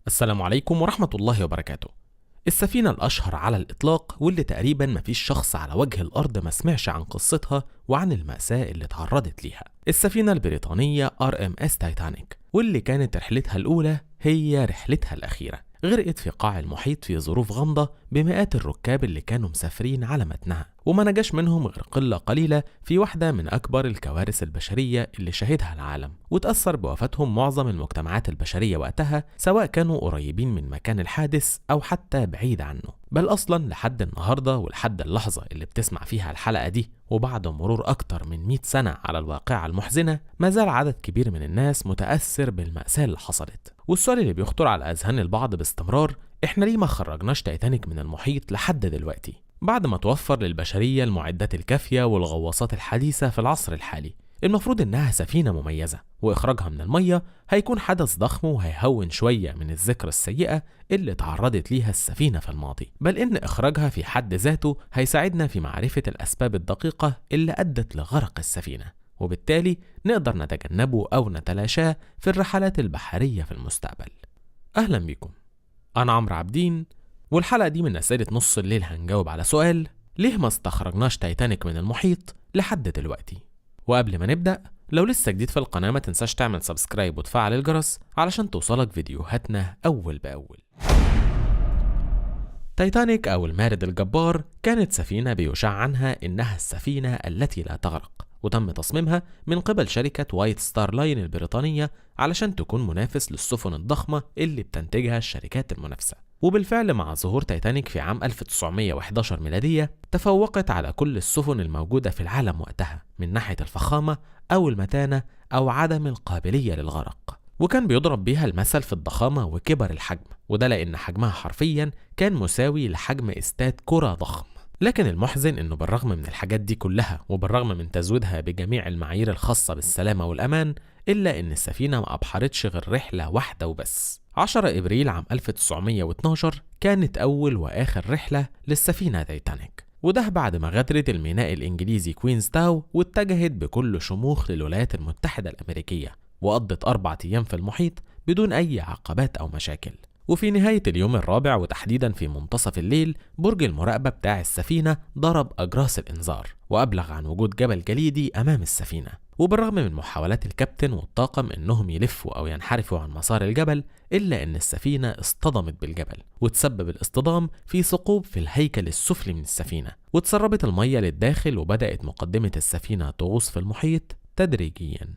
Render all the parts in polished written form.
السلام عليكم ورحمة الله وبركاته. السفينة الأشهر على الإطلاق واللي تقريبا مفيش شخص على وجه الأرض ما سمعش عن قصتها وعن المأساة اللي تعرضت ليها، السفينة البريطانية RMS تايتانيك، واللي كانت رحلتها الأولى هي رحلتها الأخيرة. غرقت في قاع المحيط في ظروف غامضة بمئات الركاب اللي كانوا مسافرين على متنها، وما نجاش منهم غير قلة قليلة في واحدة من أكبر الكوارث البشرية اللي شهدها العالم، وتأثر بوفاتهم معظم المجتمعات البشرية وقتها، سواء كانوا قريبين من مكان الحادث أو حتى بعيد عنه. بل أصلا لحد النهاردة ولحد اللحظة اللي بتسمع فيها الحلقة دي، وبعد مرور أكتر من 100 سنة على الواقعة المحزنة، ما زال عدد كبير من الناس متأثر بالمأساة اللي حصلت. والسؤال اللي بيخطر على أذهان البعض باستمرار، إحنا ليه ما خرجناش تايتانيك من المحيط لحد دلوقتي؟ بعد ما توفر للبشرية المعدات الكافية والغواصات الحديثة في العصر الحالي، المفروض إنها سفينة مميزة، وإخراجها من المية هيكون حدث ضخم وهيهون شوية من الذكرى السيئة اللي تعرضت ليها السفينة في الماضي، بل إن إخراجها في حد ذاته هيساعدنا في معرفة الأسباب الدقيقة اللي أدت لغرق السفينة، وبالتالي نقدر نتجنبه أو نتلاشاه في الرحلات البحرية في المستقبل. أهلا بكم، أنا عمرو عابدين، والحلقة دي من أسئلة نص الليل هنجاوب على سؤال: ليه ما استخرجناش تايتانيك من المحيط لحد دلوقتي؟ وقبل ما نبدأ، لو لسه جديد في القناة ما تنساش تعمل سبسكرايب وتفعل الجرس علشان توصلك فيديوهاتنا أول بأول. تايتانيك أو المارد الجبار كانت سفينة بيشاع عنها إنها السفينة التي لا تغرق، وتم تصميمها من قبل شركة وايت ستار لاين البريطانية علشان تكون منافس للسفن الضخمة اللي بتنتجها الشركات المنافسة. وبالفعل مع ظهور تايتانيك في عام 1911 ميلادية، تفوقت على كل السفن الموجودة في العالم وقتها من ناحية الفخامة أو المتانة أو عدم القابلية للغرق، وكان بيضرب بيها المثل في الضخامة وكبر الحجم، وده لأن حجمها حرفيا كان مساوي لحجم استاد كرة ضخم. لكن المحزن إنه بالرغم من الحاجات دي كلها، وبالرغم من تزويدها بجميع المعايير الخاصة بالسلامة والأمان، إلا إن السفينة ما أبحرتش غير رحلة واحدة وبس. 10 إبريل عام 1912 كانت أول وآخر رحلة للسفينة تايتانيك، وده بعد ما غادرت الميناء الإنجليزي كوينز تاو واتجهت بكل شموخ للولايات المتحدة الأمريكية، وقضت 4 أيام في المحيط بدون أي عقبات أو مشاكل. وفي نهاية اليوم الرابع وتحديدا في منتصف الليل، برج المراقبة بتاع السفينة ضرب أجراس الإنذار وأبلغ عن وجود جبل جليدي أمام السفينة. وبالرغم من محاولات الكابتن والطاقم إنهم يلفوا أو ينحرفوا عن مسار الجبل، إلا إن السفينة اصطدمت بالجبل، وتسبب الاصطدام في ثقوب في الهيكل السفلي من السفينة، وتسربت المية للداخل، وبدأت مقدمة السفينة تغوص في المحيط تدريجيا.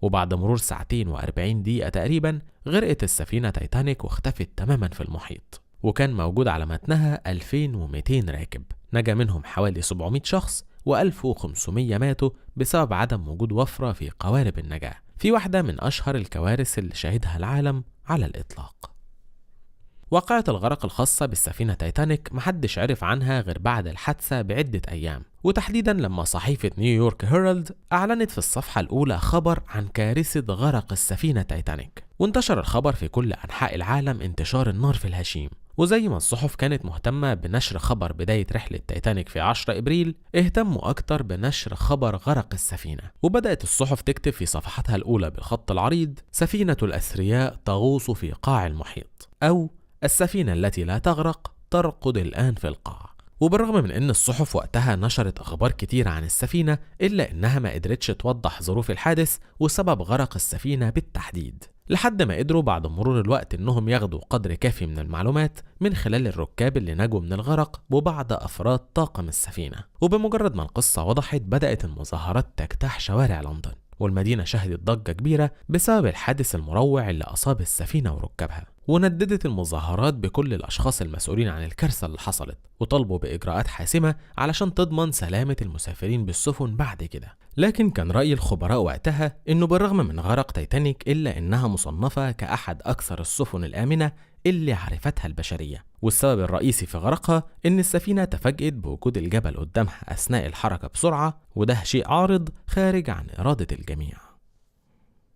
وبعد مرور 2 و40 دقيقة تقريبا، غرقت السفينة تايتانيك واختفت تماما في المحيط، وكان موجود على متنها 2200 راكب، نجا منهم حوالي 700 شخص، و1500 ماتوا بسبب عدم وجود وفرة في قوارب النجاة، في واحدة من أشهر الكوارث اللي شهدها العالم على الإطلاق. واقعة الغرق الخاصة بالسفينة تايتانيك محدش عرف عنها غير بعد الحادثة بعدة أيام، وتحديدا لما صحيفة نيويورك هيرالد أعلنت في الصفحة الأولى خبر عن كارثة غرق السفينة تايتانيك، وانتشر الخبر في كل أنحاء العالم انتشار النار في الهشيم. وزي ما الصحف كانت مهتمة بنشر خبر بداية رحلة تايتانيك في 10 إبريل، اهتموا أكتر بنشر خبر غرق السفينة، وبدأت الصحف تكتب في صفحتها الأولى بالخط العريض: سفينة الأثرياء تغوص في قاع المحيط، أو السفينة التي لا تغرق ترقد الآن في القاع. وبالرغم من أن الصحف وقتها نشرت أخبار كتير عن السفينة، إلا أنها ما قدرتش توضح ظروف الحادث وسبب غرق السفينة بالتحديد، لحد ما قدروا بعد مرور الوقت أنهم ياخدوا قدر كافي من المعلومات من خلال الركاب اللي نجوا من الغرق وبعض أفراد طاقم السفينة. وبمجرد ما القصة وضحت، بدأت المظاهرات تجتاح شوارع لندن، والمدينة شهدت ضجة كبيرة بسبب الحادث المروع اللي أصاب السفينة وركابها. ونددت المظاهرات بكل الأشخاص المسؤولين عن الكارثة اللي حصلت، وطلبوا بإجراءات حاسمة علشان تضمن سلامة المسافرين بالسفن بعد كده. لكن كان رأي الخبراء وقتها إنه بالرغم من غرق تايتانيك، إلا إنها مصنفة كأحد أكثر السفن الآمنة اللي عرفتها البشرية، والسبب الرئيسي في غرقها إن السفينة تفاجأت بوجود الجبل قدامها أثناء الحركة بسرعة، وده شيء عارض خارج عن إرادة الجميع.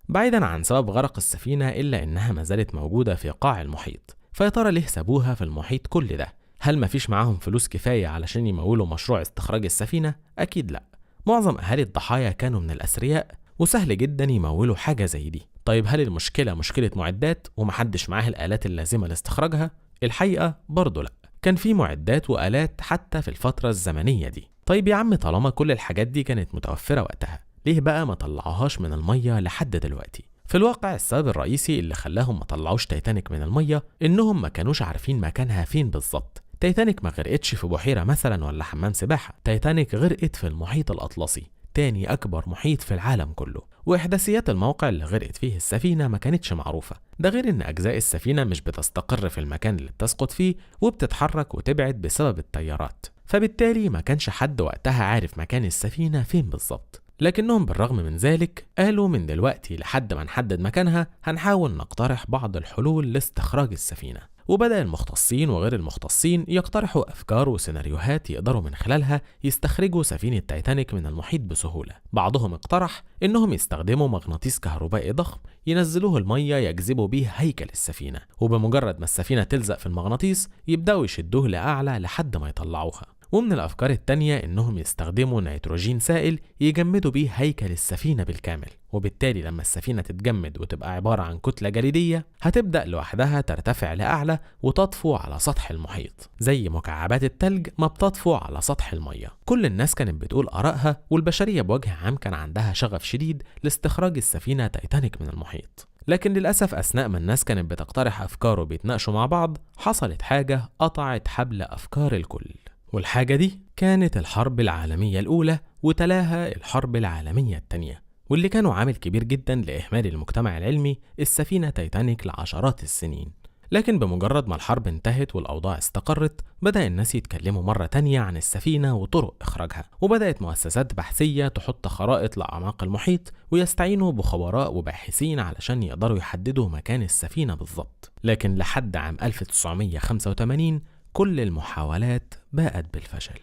بعيدا عن سبب غرق السفينة، إلا إنها ما زالت موجودة في قاع المحيط، فيا ترى ليه سابوها في المحيط كل ده؟ هل مفيش معاهم فلوس كفاية علشان يمولوا مشروع استخراج السفينة؟ أكيد لأ. معظم أهالي الضحايا كانوا من الأثرياء، وسهل جدا يمولوا حاجة زي دي. طيب هل المشكلة مشكلة معدات ومحدش معاه الآلات اللازمة لاستخراجها؟ الحقيقة برضه لأ، كان في معدات وآلات حتى في الفترة الزمنية دي. طيب يا عم طالما كل الحاجات دي كانت متوفرة وقتها، ليه بقى ما طلعوهاش من المية لحد دلوقتي؟ في الواقع السبب الرئيسي اللي خلاهم ما طلعوش تايتانيك من المية إنهم ما كانوش عارفين مكانها فين بالظبط. تايتانيك ما غرقتش في بحيرة مثلا ولا حمام سباحة، تايتانيك غرقت في المحيط الأطلسي، تاني أكبر محيط في العالم كله، وإحداثيات الموقع اللي غرقت فيه السفينة ما كانتش معروفة. ده غير إن أجزاء السفينة مش بتستقر في المكان اللي بتسقط فيه وبتتحرك وتبعد بسبب التيارات، فبالتالي ما كانش حد وقتها عارف مكان السفينة فين بالظبط. لكنهم بالرغم من ذلك قالوا من دلوقتي لحد ما نحدد مكانها هنحاول نقترح بعض الحلول لاستخراج السفينة. وبدأ المختصين وغير المختصين يقترحوا أفكار وسيناريوهات يقدروا من خلالها يستخرجوا سفينة تايتانيك من المحيط بسهولة. بعضهم اقترح إنهم يستخدموا مغناطيس كهربائي ضخم ينزلوه المية يجذبوا بيه هيكل السفينة، وبمجرد ما السفينة تلزق في المغناطيس يبدأوا يشدوه لأعلى لحد ما يطلعوها. ومن الأفكار التانية إنهم يستخدموا نيتروجين سائل يجمدوا بيه هيكل السفينة بالكامل، وبالتالي لما السفينة تتجمد وتبقى عبارة عن كتلة جليدية هتبدأ لوحدها ترتفع لأعلى وتطفو على سطح المحيط زي مكعبات التلج ما بتطفو على سطح المية. كل الناس كانت بتقول آرائها، والبشرية بوجه عام كان عندها شغف شديد لاستخراج السفينة تايتانيك من المحيط. لكن للأسف أثناء ما الناس كانت بتقترح أفكار وبيتناقشوا مع بعض حصلت حاجة قطعت حبل أفكار الكل، والحاجة دي كانت الحرب العالمية الأولى وتلاها الحرب العالمية الثانية، واللي كانوا عامل كبير جدا لإهمال المجتمع العلمي السفينة تايتانيك لعشرات السنين. لكن بمجرد ما الحرب انتهت والأوضاع استقرت بدأ الناس يتكلموا مرة تانية عن السفينة وطرق إخراجها، وبدأت مؤسسات بحثية تحط خرائط لأعماق المحيط ويستعينوا بخبراء وباحثين علشان يقدروا يحددوا مكان السفينة بالظبط. لكن لحد عام 1985 كل المحاولات باءت بالفشل.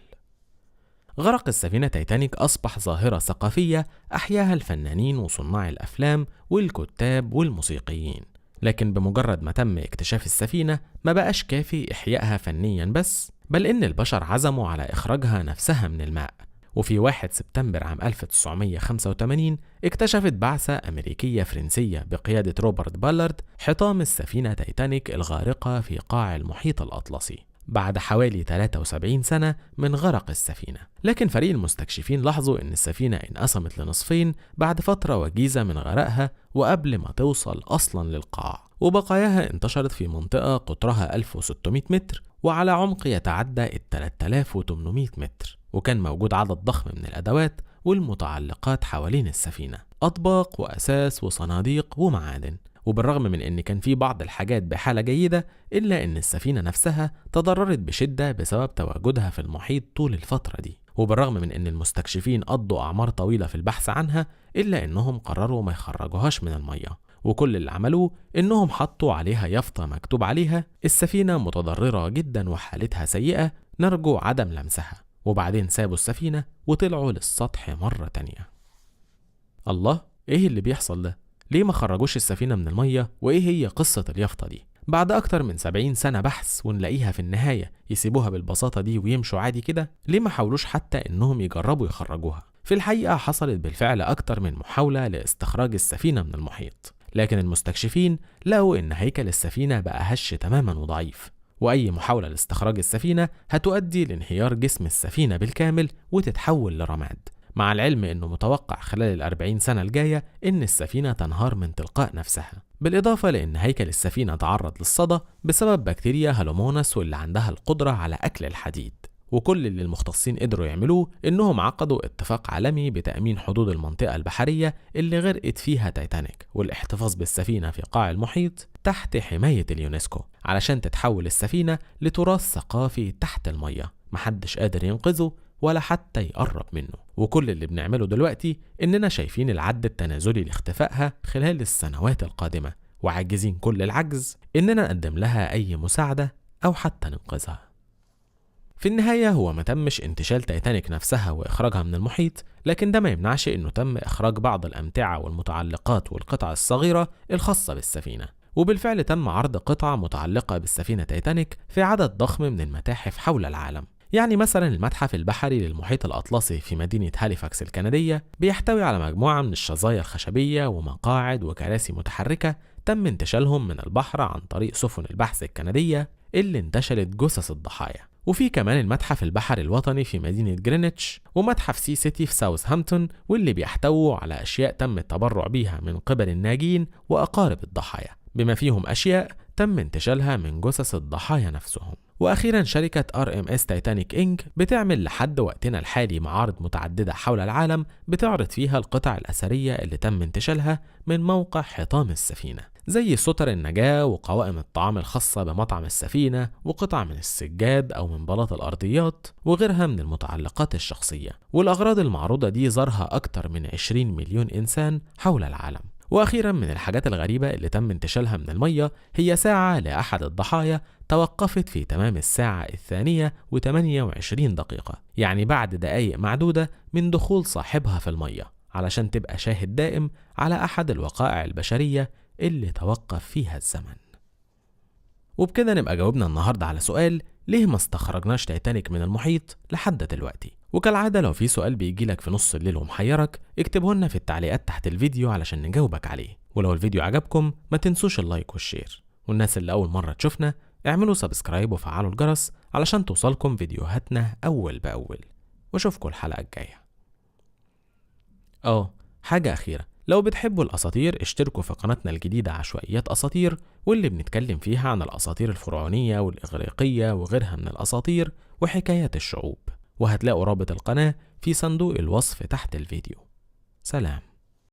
غرق السفينة تايتانيك أصبح ظاهرة ثقافية أحياها الفنانين وصناع الأفلام والكتاب والموسيقيين، لكن بمجرد ما تم اكتشاف السفينة ما بقاش كافي إحيائها فنيا بس، بل إن البشر عزموا على إخراجها نفسها من الماء. وفي 1 سبتمبر عام 1985 اكتشفت بعثة أمريكية فرنسية بقيادة روبرت بالارد حطام السفينة تايتانيك الغارقة في قاع المحيط الأطلسي بعد حوالي 73 سنة من غرق السفينة. لكن فريق المستكشفين لاحظوا إن السفينة انقسمت لنصفين بعد فترة وجيزة من غرقها وقبل ما توصل أصلا للقاع، وبقاياها انتشرت في منطقة قطرها 1600 متر وعلى عمق يتعدى 3800 متر، وكان موجود عدد ضخم من الأدوات والمتعلقات حوالين السفينة، أطباق وأساس وصناديق ومعادن. وبالرغم من ان كان في بعض الحاجات بحالة جيدة الا ان السفينة نفسها تضررت بشدة بسبب تواجدها في المحيط طول الفترة دي. وبالرغم من ان المستكشفين قضوا اعمار طويلة في البحث عنها الا انهم قرروا ما يخرجوهاش من المية، وكل اللي عملوه انهم حطوا عليها يافطة مكتوب عليها السفينة متضررة جدا وحالتها سيئة، نرجو عدم لمسها، وبعدين سابوا السفينة وطلعوا للسطح مرة تانية. الله، ايه اللي بيحصل ده؟ ليه ما خرجوش السفينة من المية؟ وإيه هي قصة اليافطة دي؟ بعد أكتر من 70 سنة بحث ونلاقيها في النهاية يسيبوها بالبساطة دي ويمشوا عادي كده؟ ليه ما حاولوش حتى إنهم يجربوا يخرجوها؟ في الحقيقة حصلت بالفعل أكتر من محاولة لاستخراج السفينة من المحيط، لكن المستكشفين لقوا إن هيكل السفينة بقى هش تماما وضعيف، وأي محاولة لاستخراج السفينة هتؤدي لانهيار جسم السفينة بالكامل وتتحول لرماد، مع العلم انه متوقع خلال 40 سنة الجاية ان السفينة تنهار من تلقاء نفسها، بالاضافة لان هيكل السفينة تعرض للصدى بسبب بكتيريا هالومونس واللي عندها القدرة على اكل الحديد. وكل اللي المختصين قدروا يعملوه انهم عقدوا اتفاق عالمي بتأمين حدود المنطقة البحرية اللي غرقت فيها تايتانيك والاحتفاظ بالسفينة في قاع المحيط تحت حماية اليونسكو علشان تتحول السفينة لتراث ثقافي تحت المية محدش قادر ينقذه ولا حتى يقرب منه. وكل اللي بنعمله دلوقتي إننا شايفين العد التنازلي لاختفائها خلال السنوات القادمة، وعاجزين كل العجز إننا نقدم لها أي مساعدة أو حتى ننقذها. في النهاية هو ما تمش انتشال تايتانيك نفسها وإخراجها من المحيط، لكن ده ما يمنعش إنه تم إخراج بعض الأمتعة والمتعلقات والقطع الصغيرة الخاصة بالسفينة، وبالفعل تم عرض قطع متعلقة بالسفينة تايتانيك في عدد ضخم من المتاحف حول العالم. يعني مثلا المتحف البحري للمحيط الأطلسي في مدينة هاليفاكس الكندية بيحتوي على مجموعة من الشظايا الخشبية ومقاعد وكراسي متحركة تم انتشالهم من البحر عن طريق سفن البحث الكندية اللي انتشلت جثث الضحايا. وفي كمان المتحف البحري الوطني في مدينة جرينتش ومتحف سي سيتي في ساوثهامبتون، واللي بيحتووا على أشياء تم التبرع بيها من قبل الناجين وأقارب الضحايا، بما فيهم أشياء تم انتشالها من جثث الضحايا نفسهم. وأخيرا شركة RMS تايتانيك إنك بتعمل لحد وقتنا الحالي معارض متعددة حول العالم بتعرض فيها القطع الأثرية اللي تم انتشالها من موقع حطام السفينة، زي ستر النجاة وقوائم الطعام الخاصة بمطعم السفينة وقطع من السجاد أو من بلاط الأرضيات وغيرها من المتعلقات الشخصية. والأغراض المعروضة دي زارها أكتر من 20 مليون إنسان حول العالم. وأخيرا من الحاجات الغريبة اللي تم انتشالها من المية هي ساعة لأحد الضحايا توقفت في تمام الساعة 2:28، يعني بعد دقايق معدودة من دخول صاحبها في المية، علشان تبقى شاهد دائم على أحد الوقائع البشرية اللي توقف فيها الزمن. وبكده نبقى جاوبنا النهاردة على سؤال ليه ما استخرجناش تايتانيك من المحيط لحد دلوقتي. وكالعادة لو في سؤال بيجيلك في نص الليل ومحيرك اكتبه لنا في التعليقات تحت الفيديو علشان نجاوبك عليه. ولو الفيديو عجبكم ما تنسوش اللايك والشير، والناس اللي أول مرة تشوفنا اعملوا سبسكرايب وفعلوا الجرس علشان توصلكم فيديوهاتنا أول بأول. واشوفكم الحلقة الجاية. حاجة أخيرة، لو بتحبوا الأساطير اشتركوا في قناتنا الجديدة عشوائيات أساطير، واللي بنتكلم فيها عن الأساطير الفرعونية والإغريقية وغيرها من الأساطير وحكايات الشعوب، وهتلاقوا رابط القناة في صندوق الوصف تحت الفيديو. سلام.